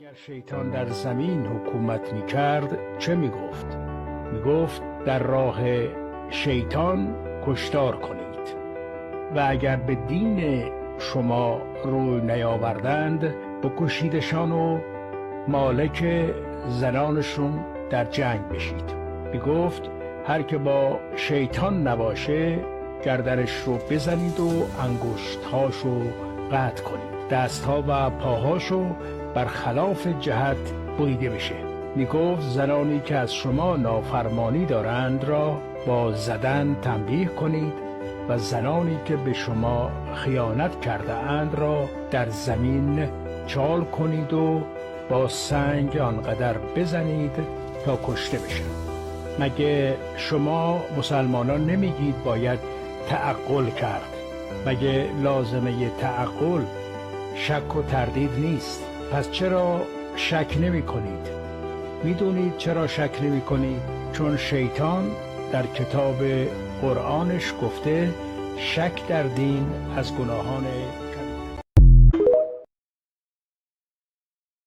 اگر شیطان در زمین حکومت می کرد چه می گفت؟ می گفت در راه شیطان کشتار کنید و اگر به دین شما روی نیاوردند بکشیدشان و مالک زنانشون در جنگ بشید. می گفت هر که با شیطان نباشه گردنش رو بزنید و انگشتهاشو قطع کنید، دستها و پاهاشو برخلاف جهت بریده بشه. می گفت زنانی که از شما نافرمانی دارند را با زدن تنبیه کنید و زنانی که به شما خیانت کرده اند را در زمین چال کنید و با سنگ آنقدر بزنید تا کشته بشن. مگه شما مسلمانان نمیگید باید تعقل کرد؟ مگه لازمه تعقل شک و تردید نیست؟ پس چرا شک نمی کنید؟ میدونید چرا شک نمی کنید؟ چون شیطان در کتاب قرآنش گفته شک در دین از گناهان